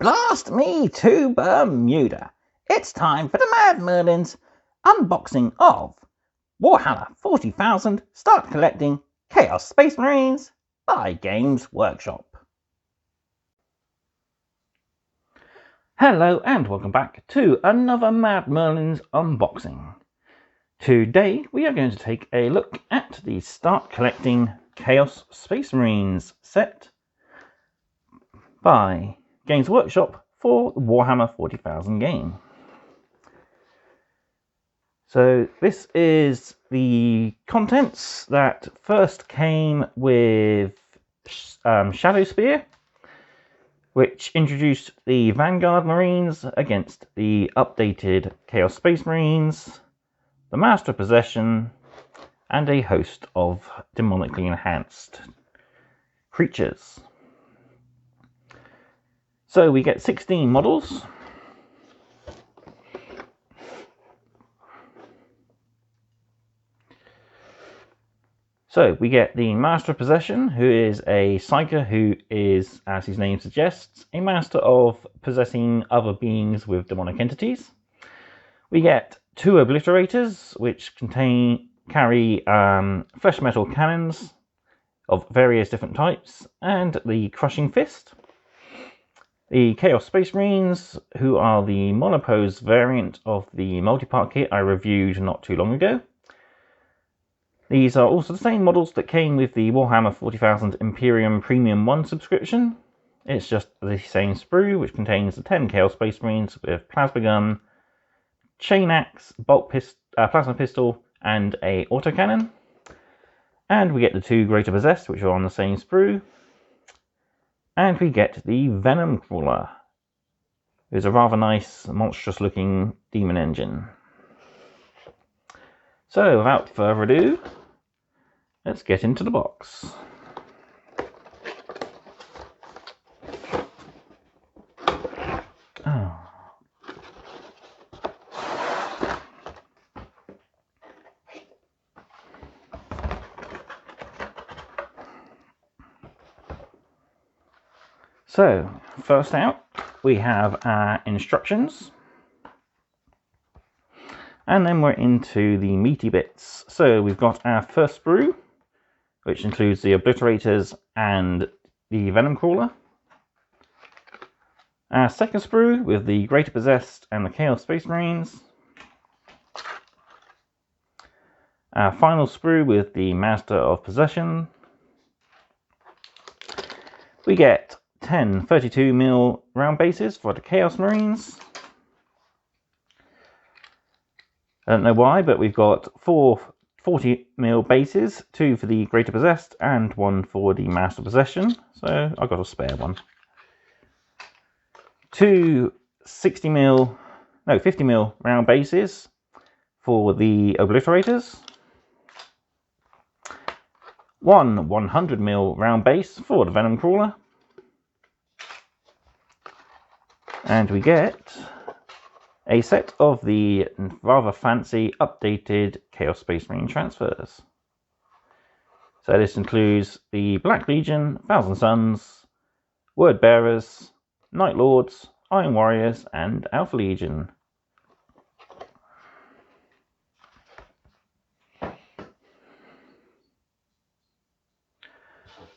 Blast me to Bermuda! It's time for the Mad Merlins unboxing of Warhammer 40,000 Start Collecting Chaos Space Marines by Games Workshop. Hello and welcome back to another Mad Merlins unboxing. Today we are going to take a look at the Start Collecting Chaos Space Marines set by Games Workshop for the Warhammer 40,000 game. So this is the contents that first came with Shadow Spear, which introduced the Vanguard Marines against the updated Chaos Space Marines, the Master of Possession, and a host of demonically enhanced creatures. So we get 16 models. So we get the Master of Possession, who is a Psyker who is, as his name suggests, a master of possessing other beings with demonic entities. We get 2 Obliterators, which carry flesh metal cannons of various different types, and the Crushing Fist. The Chaos Space Marines, who are the monopose variant of the multi-part kit I reviewed not too long ago. These are also the same models that came with the Warhammer 40,000 Imperium Premium 1 subscription. It's just the same sprue, which contains the 10 Chaos Space Marines with Plasma Gun, Chain Axe, Plasma Pistol, and a autocannon. And we get the 2 Greater Possessed, which are on the same sprue. And we get the Venom Crawler, who's a rather nice, monstrous looking demon engine. So without further ado, let's get into the box. So, first out, we have our instructions, and then we're into the meaty bits. So we've got our first sprue, which includes the Obliterators and the Venom Crawler. Our second sprue with the Greater Possessed and the Chaos Space Marines. Our final sprue with the Master of Possession. We get 10 32mm round bases for the Chaos Marines. I don't know why, but we've got 4 40mm bases, 2 for the Greater Possessed and 1 for the Master Possession, so I've got a spare one. 2 50mm round bases for the Obliterators. 1 100mm round base for the Venom Crawler. And we get a set of the rather fancy updated Chaos Space Marine transfers. So this includes the Black Legion, Thousand Suns, Word Bearers, Night Lords, Iron Warriors, and Alpha Legion.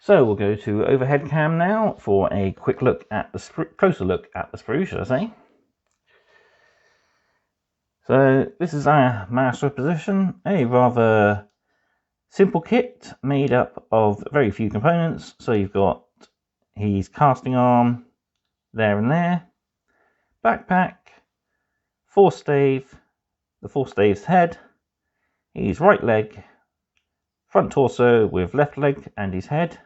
So we'll go to overhead cam now for a quick look at the closer look at the sprue, should I say. So this is our Master of Possession, a rather simple kit made up of very few components. So you've got his casting arm there and there, backpack, force stave, the force stave's head, his right leg, front torso with left leg and his head,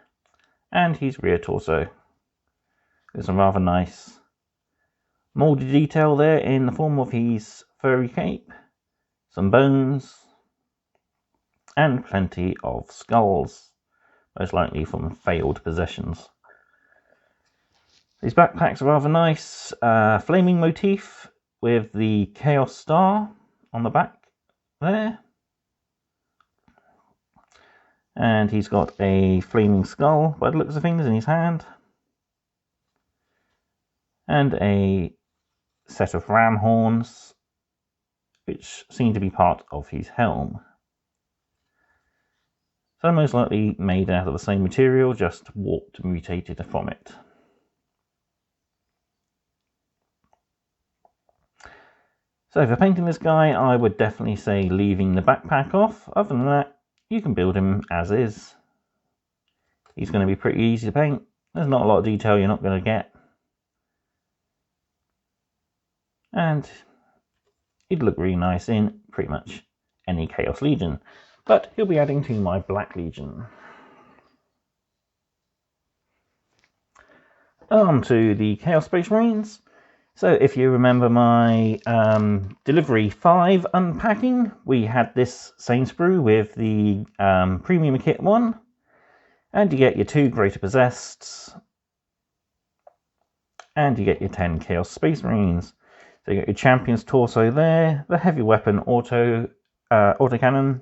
and his rear torso. There's some rather nice moulded detail there in the form of his furry cape, some bones, and plenty of skulls, most likely from failed possessions. These backpacks are rather nice, flaming motif with the Chaos Star on the back there. And he's got a flaming skull by the looks of things in his hand. and a set of ram horns, which seem to be part of his helm. So most likely made out of the same material, just warped, mutated from it. So for painting this guy, I would definitely say leaving the backpack off. Other than that, you can build him as is. He's going to be pretty easy to paint. There's not a lot of detail you're not going to get. And he'd look really nice in pretty much any Chaos Legion. But he'll be adding to my Black Legion. On to the Chaos Space Marines. So if you remember my Delivery 5 unpacking, we had this same sprue with the Premium Kit 1. And you get your 2 Greater Possessed. And you get your 10 Chaos Space Marines. So you get your Champion's Torso there, the Heavy Weapon Autocannon.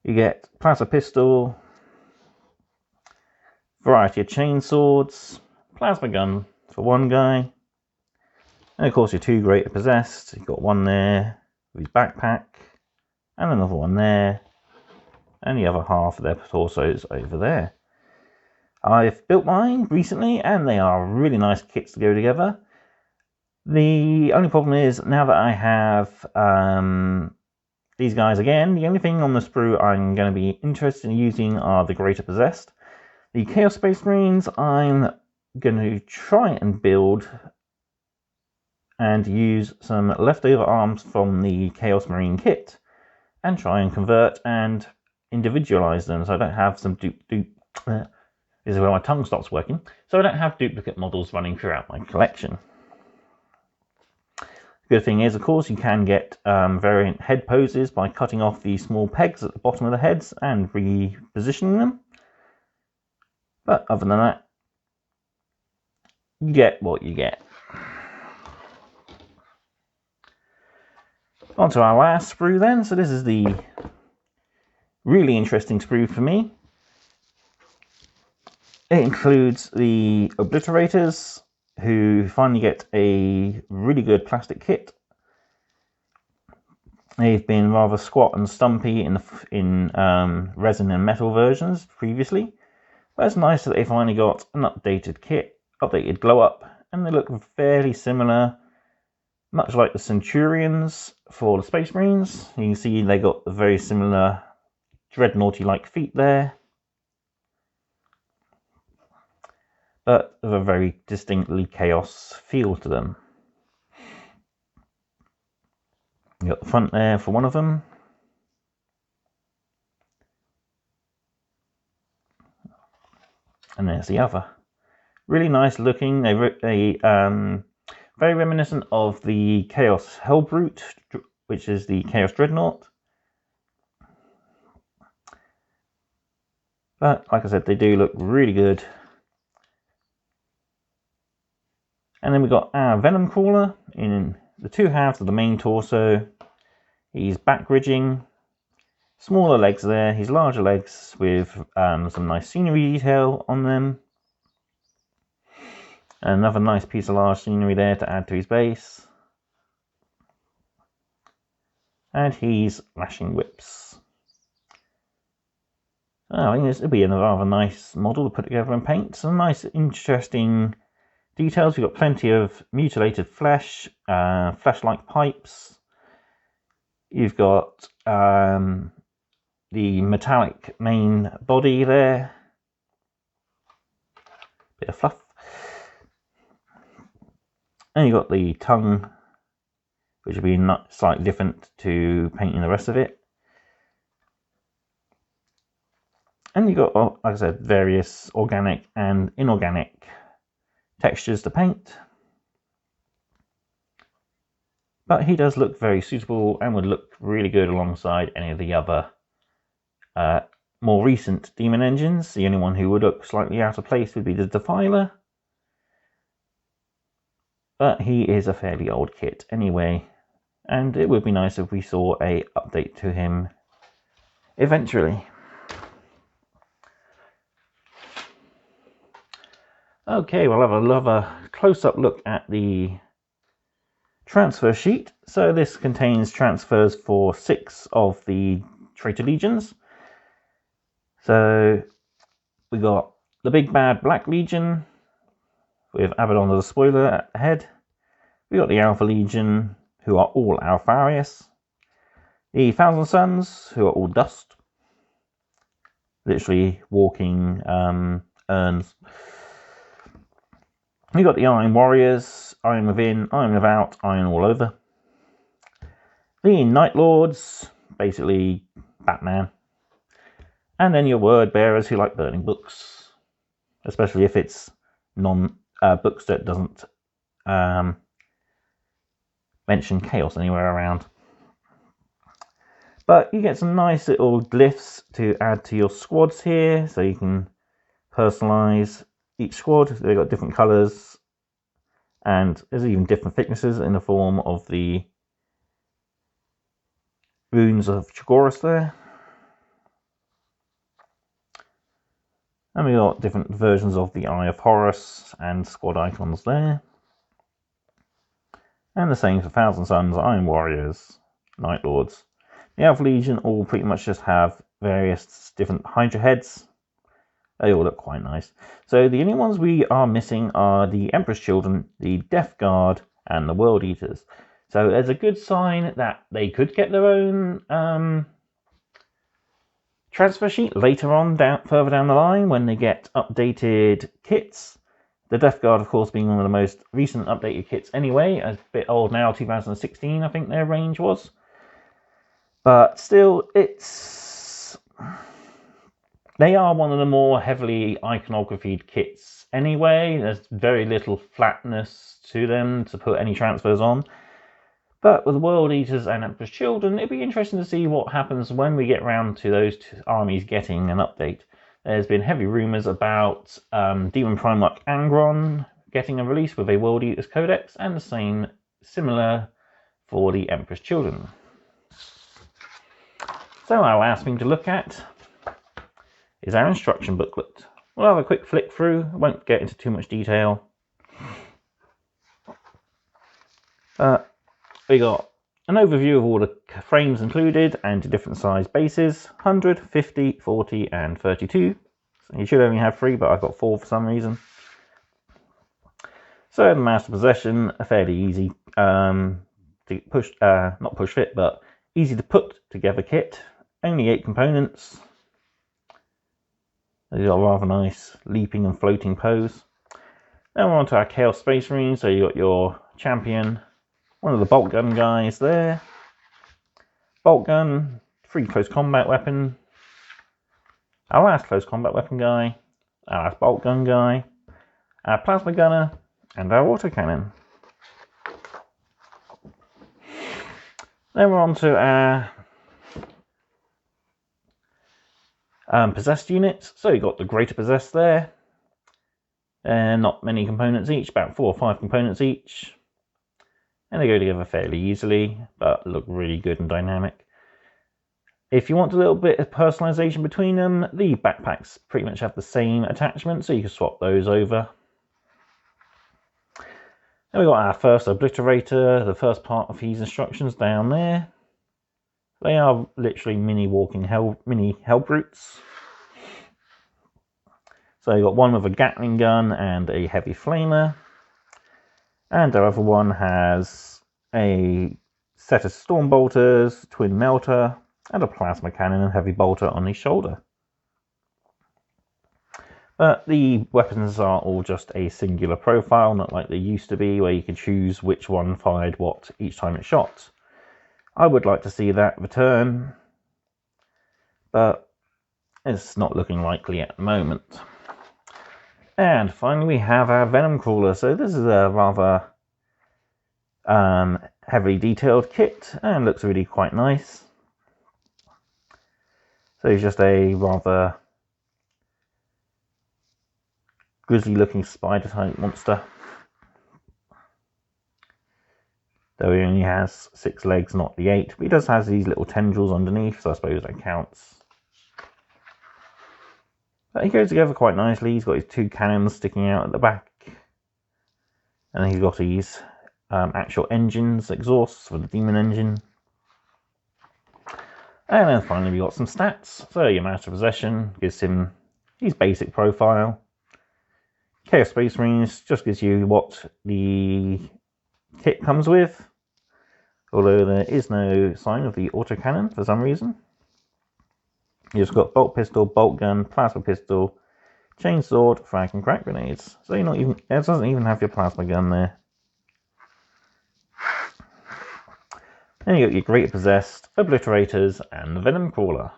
You get Plasma Pistol, variety of Chainswords, Plasma Gun for one guy, and of course your 2 Greater Possessed. You've got one there with his backpack, and another one there, and the other half of their torsos over there. I've built mine recently, and they are really nice kits to go together. The only problem is, now that I have these guys again, the only thing on the sprue I'm going to be interested in using are the Greater Possessed. The Chaos Space Marines I'm going to try and build and use some leftover arms from the Chaos Marine kit and try and convert and individualize them, so I don't have some this is where my tongue stops working, so I don't have duplicate models running throughout my collection. The good thing is, of course, you can get variant head poses by cutting off the small pegs at the bottom of the heads and repositioning them. But other than that, you get what you get. On to our last sprue then. So this is the really interesting sprue for me. It includes the Obliterators, who finally get a really good plastic kit. They've been rather squat and stumpy in resin and metal versions previously, but it's nice that they finally got an updated kit, updated glow up, and they look fairly similar, much like the Centurions for the Space Marines. You can see they got a very similar dreadnoughty-like feet there, but with a very distinctly Chaos feel to them. You got the front there for one of them. And there's the other. Really nice looking. They very reminiscent of the Chaos Hellbrute, which is the Chaos Dreadnought. But like I said, they do look really good. And then we've got our Venom Crawler in the 2 halves of the main torso. He's back ridging, smaller legs there, his larger legs with some nice scenery detail on them. Another nice piece of large scenery there to add to his base. And he's lashing whips. I think this will be a rather nice model to put together and paint. Some nice interesting details. We've got plenty of mutilated flesh, flesh-like pipes. You've got the metallic main body there. Bit of fluff. And you've got the tongue, which will be slightly different to painting the rest of it. And you've got, like I said, various organic and inorganic textures to paint. But he does look very suitable and would look really good alongside any of the other more recent Demon engines. The only one who would look slightly out of place would be the Defiler. But he is a fairly old kit anyway, and it would be nice if we saw a update to him eventually. Okay, we'll have a close-up look at the transfer sheet. So this contains transfers for 6 of the Traitor Legions. So we got the Big Bad Black Legion with Abaddon the Spoiler at the head. We got the Alpha Legion, who are all Alpharius. The Thousand Suns, who are all dust. Literally walking urns. We got the Iron Warriors, Iron Within, Iron Without, Iron All Over. The Night Lords, basically Batman. And then your Word Bearers who like burning books, especially if it's books that doesn't mention chaos anywhere around. But you get some nice little glyphs to add to your squads here, so you can personalize each squad. They've got different colors, and there's even different thicknesses in the form of the runes of Chagoras there. And we got different versions of the Eye of Horus and squad icons there. And the same for Thousand Suns, Iron Warriors, Night Lords. The Alpha Legion all pretty much just have various different Hydra heads. They all look quite nice. So the only ones we are missing are the Emperor's Children, the Death Guard, and the World Eaters. So there's a good sign that they could get their own transfer sheet later on, further down the line, when they get updated kits. The Death Guard, of course, being one of the most recent updated kits anyway. A bit old now, 2016 I think their range was. But still, they are one of the more heavily iconographied kits anyway. There's very little flatness to them to put any transfers on. But with World Eaters and Emperor's Children, it'd be interesting to see what happens when we get round to those two armies getting an update. There's been heavy rumours about Demon Primarch Angron getting a release with a World Eaters Codex, and the same similar for the Emperor's Children. So our last thing to look at is our instruction booklet. We'll have a quick flick through, I won't get into too much detail. We got an overview of all the frames included and the different size bases, 100, 50, 40 and 32. So you should only have 3, but I've got 4 for some reason. So the Master Possession, a fairly easy to push, not push fit, but easy to put together kit. Only 8 components. They've got a rather nice leaping and floating pose. Then we're on to our Chaos Space Marine, so you got your champion, one of the bolt gun guys there. Bolt gun, 3 close combat weapon. Our last close combat weapon guy, our last bolt gun guy, our plasma gunner, and our autocannon. Then we're on to our possessed units. So you've got the Greater Possessed there. Not many components each, about 4 or 5 components each. And they go together fairly easily, but look really good and dynamic. If you want a little bit of personalization between them, the backpacks pretty much have the same attachment, so you can swap those over. Then we've got our first Obliterator, the first part of his instructions down there. They are literally mini hell brutes. So you've got one with a Gatling gun and a heavy flamer. And our other one has a set of storm bolters, twin melter, and a plasma cannon and heavy bolter on his shoulder. But the weapons are all just a singular profile, not like they used to be, where you could choose which one fired what each time it shot. I would like to see that return, but it's not looking likely at the moment. And finally we have our Venom Crawler. So this is a rather heavily detailed kit and looks really quite nice. So it's just a rather grisly looking spider type monster. Though he only has 6 legs, not the 8. But he does have these little tendrils underneath, so I suppose that counts. But he goes together quite nicely. He's got his 2 cannons sticking out at the back. And then he's got his actual engines, exhausts for the demon engine. And then finally we got some stats. So your Master of Possession gives him his basic profile. Chaos Space Marines just gives you what the kit comes with. Although there is no sign of the autocannon for some reason. You've just got bolt pistol, bolt gun, plasma pistol, chainsword, frag and crack grenades. So you're not even, it doesn't even have your plasma gun there. Then you got your Greater Possessed, Obliterators, and the Venom Crawler.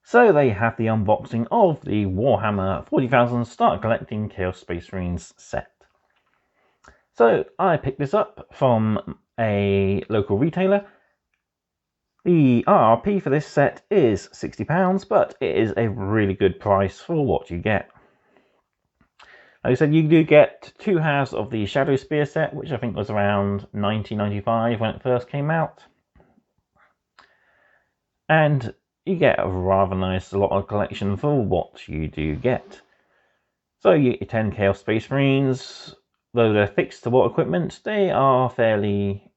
So they have the unboxing of the Warhammer 40,000 Start Collecting Chaos Space Marines set. So I picked this up from a local retailer. The RRP for this set is £60, but it is a really good price for what you get. Like I said, you do get 2 halves of the Shadow Spear set, which I think was around £19.95 when it first came out. And you get a rather nice lot of collection for what you do get. So you get your 10 Chaos Space Marines. Though they're fixed to what equipment, they are fairly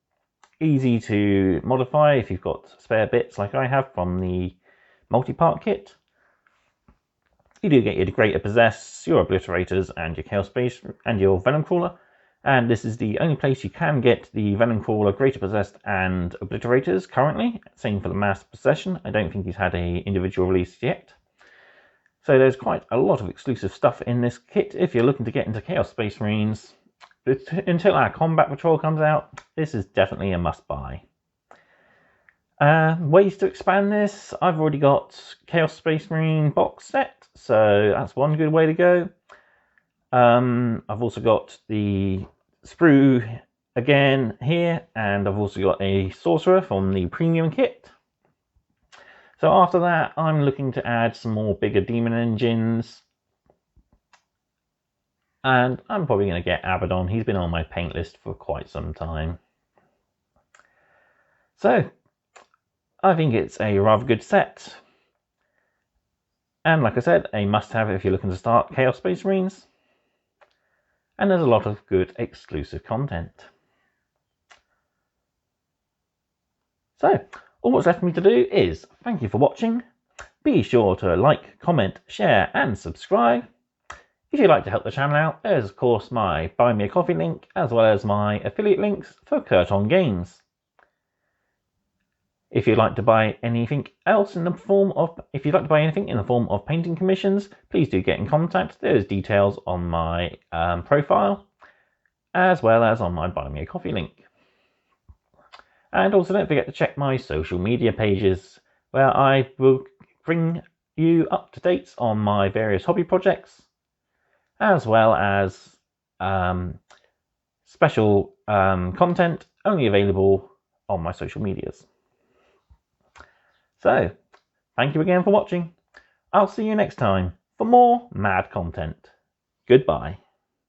easy to modify if you've got spare bits like I have from the multi-part kit. You do get your Greater Possess, your Obliterators, and your Chaos Space and your Venom Crawler. And this is the only place you can get the Venom Crawler, Greater Possessed, and Obliterators currently. Same for the Master Possession. I don't think he's had an individual release yet. So there's quite a lot of exclusive stuff in this kit if you're looking to get into Chaos Space Marines. Until our Combat Patrol comes out, this is definitely a must-buy. Ways to expand this. I've already got Chaos Space Marine box set, so that's one good way to go. I've also got the sprue again here, and I've also got a Sorcerer from the premium kit. So after that, I'm looking to add some more bigger demon engines. And I'm probably going to get Abaddon. He's been on my paint list for quite some time. So, I think it's a rather good set. And like I said, a must-have if you're looking to start Chaos Space Marines. And there's a lot of good exclusive content. So, all what's left for me to do is thank you for watching. Be sure to like, comment, share and subscribe. If you'd like to help the channel out, there's of course my Buy Me a Coffee link, as well as my affiliate links for Curton Games. If you'd like to buy anything else in the form of, painting commissions, please do get in contact. There's details on my profile, as well as on my Buy Me a Coffee link. And also don't forget to check my social media pages, where I will bring you up to dates on my various hobby projects, as well as special content only available on my social medias. So, thank you again for watching. I'll see you next time for more mad content. Goodbye.